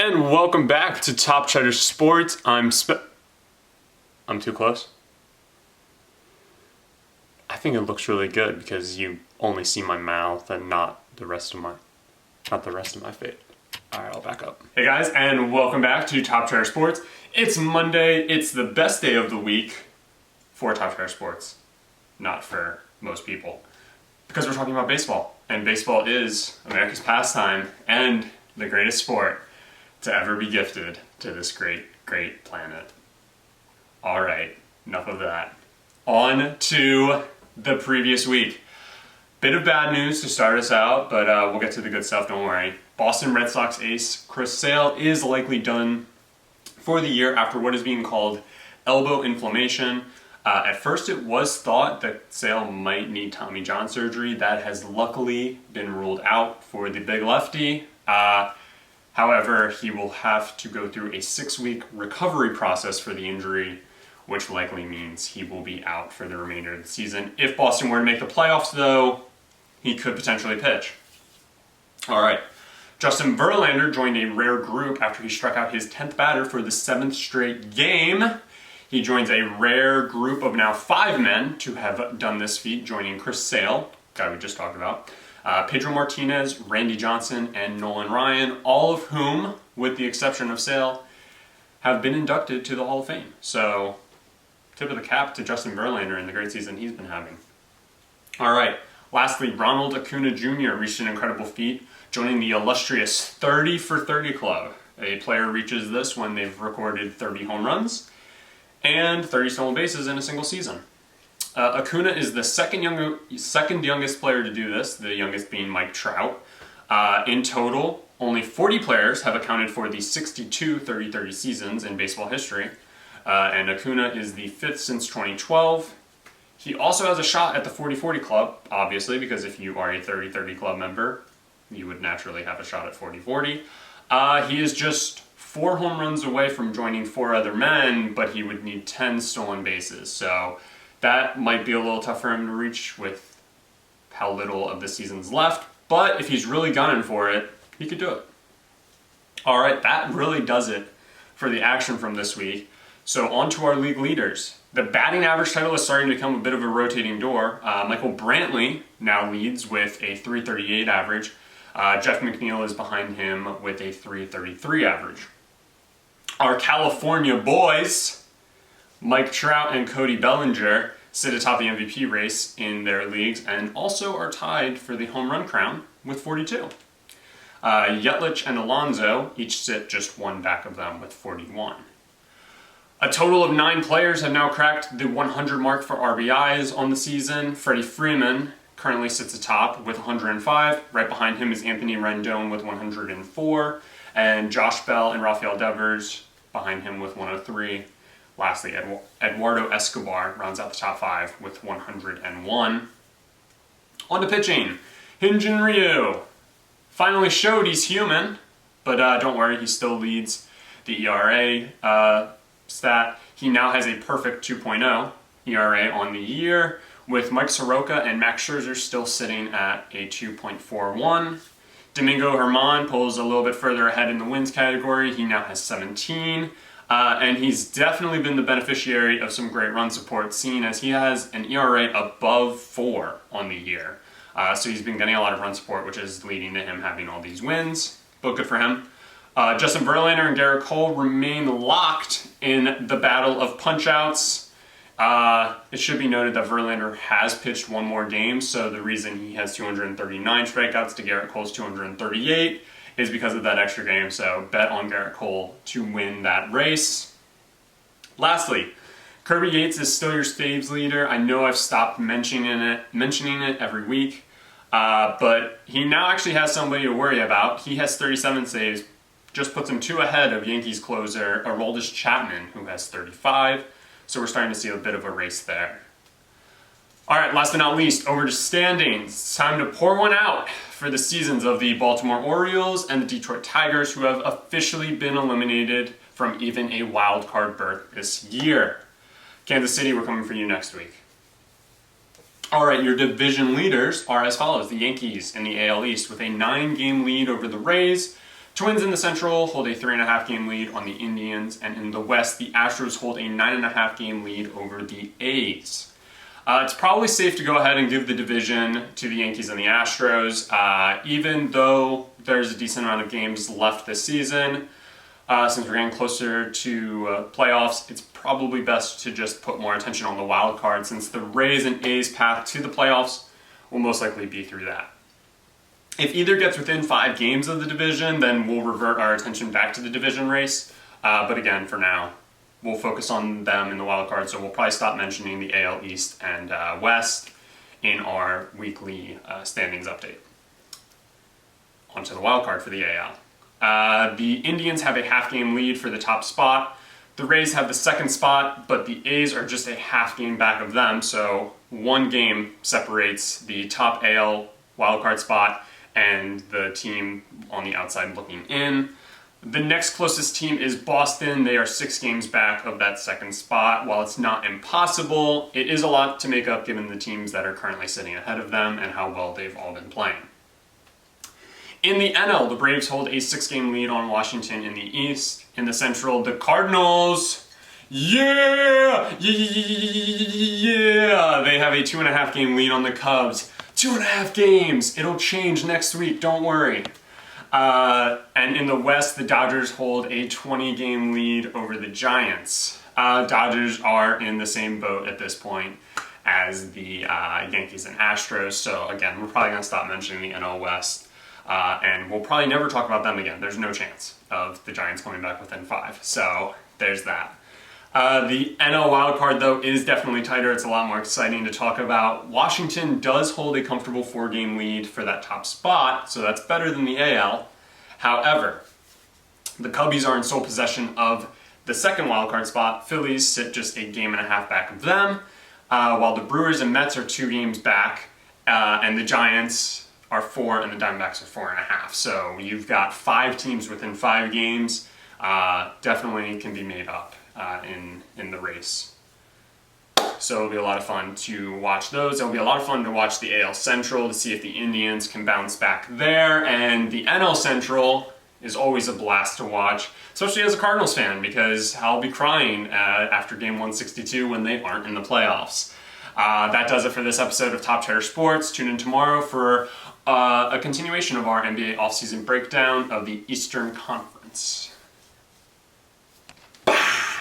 And welcome back to Top Cheddar Sports. I'm too close? I think it looks really good because you only see my mouth and not the rest of my face. Alright, I'll back up. Hey guys, and welcome back to Top Cheddar Sports. It's Monday. It's the best day of the week for Top Cheddar Sports. Not for most people. Because we're talking about baseball. And baseball is America's pastime and the greatest sport to ever be gifted to this great, great planet. Alright, enough of that. On to the previous week. Bit of bad news to start us out, but we'll get to the good stuff, don't worry. Boston Red Sox ace Chris Sale is likely done for the year after what is being called elbow inflammation. At first it was thought that Sale might need Tommy John surgery. That has luckily been ruled out for the big lefty. However, he will have to go through a 6-week recovery process for the injury, which likely means he will be out for the remainder of the season. If Boston were to make the playoffs, though, he could potentially pitch. All right. Justin Verlander joined a rare group after he struck out his 10th batter for the 7th straight game. He joins a rare group of now 5 men to have done this feat, joining Chris Sale, guy we just talked about, Pedro Martinez, Randy Johnson, and Nolan Ryan, all of whom, with the exception of Sale, have been inducted to the Hall of Fame. So, tip of the cap to Justin Verlander and the great season he's been having. All right. Lastly, Ronald Acuna Jr. reached an incredible feat, joining the illustrious 30 for 30 club. A player reaches this when they've recorded 30 home runs and 30 stolen bases in a single season. Acuna is the second youngest player to do this, the youngest being Mike Trout. In total, only 40 players have accounted for the 62 30-30 seasons in baseball history, and Acuna is the 5th since 2012. He also has a shot at the 40-40 club, obviously, because if you are a 30-30 club member, you would naturally have a shot at 40-40. He is just 4 home runs away from joining 4 other men, but he would need 10 stolen bases, so that might be a little tough for him to reach with how little of the season's left, but if he's really gunning for it, he could do it. Alright, that really does it for the action from this week. So on to our league leaders. The batting average title is starting to become a bit of a rotating door. Michael Brantley now leads with a .338 average. Jeff McNeil is behind him with a .333 average. Our California boys, Mike Trout and Cody Bellinger, sit atop the MVP race in their leagues and also are tied for the home run crown with 42. Yelich and Alonso each sit just one back of them with 41. A total of 9 players have now cracked the 100 mark for RBIs on the season. Freddie Freeman currently sits atop with 105. Right behind him is Anthony Rendon with 104. And Josh Bell and Rafael Devers behind him with 103. Lastly, Eduardo Escobar rounds out the top 5 with 101. On to pitching. Hyun-Jin Ryu finally showed he's human, but don't worry, he still leads the ERA stat. He now has a perfect 2.0 ERA on the year, with Mike Soroka and Max Scherzer still sitting at a 2.41. Domingo Germán pulls a little bit further ahead in the wins category. He now has 17. And he's definitely been the beneficiary of some great run support, seeing as he has an ERA above 4 on the year. So he's been getting a lot of run support, which is leading to him having all these wins. But good for him. Justin Verlander and Garrett Cole remain locked in the battle of punch-outs. It should be noted that Verlander has pitched 1 more game, so the reason he has 239 strikeouts to Garrett Cole's 238 is because of that extra game, so bet on Garrett Cole to win that race. Lastly, Kirby Yates is still your saves leader. I know I've stopped mentioning it every week, but he now actually has somebody to worry about. He has 37 saves, just puts him 2 ahead of Yankees closer Aroldis Chapman, who has 35, so we're starting to see a bit of a race there. Alright, last but not least, over to standings. It's time to pour one out for the seasons of the Baltimore Orioles and the Detroit Tigers, who have officially been eliminated from even a wild card berth this year. Kansas City, we're coming for you next week. Alright, your division leaders are as follows. The Yankees in the AL East with a 9-game lead over the Rays. Twins in the Central hold a 3.5 game lead on the Indians, and in the West, the Astros hold a 9.5 game lead over the A's. It's probably safe to go ahead and give the division to the Yankees and the Astros, even though there's a decent amount of games left this season. Since we're getting closer to playoffs, it's probably best to just put more attention on the wild card, since the Rays and A's path to the playoffs will most likely be through that. If either gets within 5 games of the division, then we'll revert our attention back to the division race. But again, for now, we'll focus on them in the wild card, so we'll probably stop mentioning the AL East and West in our weekly standings update. Onto the wild card for the AL. The Indians have a half-game lead for the top spot. The Rays have the second spot, but the A's are just a half game back of them, so 1 game separates the top AL wildcard spot and the team on the outside looking in. The next closest team is Boston. They are 6 games back of that second spot. While it's not impossible, it is a lot to make up given the teams that are currently sitting ahead of them and how well they've all been playing. In the NL, the Braves hold a 6-game lead on Washington in the East. In the Central, the Cardinals, they have a 2.5 game lead on the Cubs. 2.5 games! It'll change next week, don't worry. And in the West, the Dodgers hold a 20-game lead over the Giants. Dodgers are in the same boat at this point as the Yankees and Astros, so again, we're probably going to stop mentioning the NL West. And we'll probably never talk about them again. There's no chance of the Giants coming back within 5. So there's that. The NL wildcard, though, is definitely tighter. It's a lot more exciting to talk about. Washington does hold a comfortable 4-game lead for that top spot, so that's better than the AL. However, the Cubbies are in sole possession of the second wildcard spot. Phillies sit just a 1.5 games back of them, while the Brewers and Mets are 2 games back, and the Giants are 4 and the Diamondbacks are 4.5. So you've got 5 teams within 5 games. Definitely can be made up in the race. So it'll be a lot of fun to watch those. It'll be a lot of fun to watch the AL Central to see if the Indians can bounce back there. And the NL Central is always a blast to watch, especially as a Cardinals fan, because I'll be crying after game 162 when they aren't in the playoffs. That does it for this episode of Top Cheddar Sports. Tune in tomorrow for a continuation of our NBA offseason breakdown of the Eastern Conference.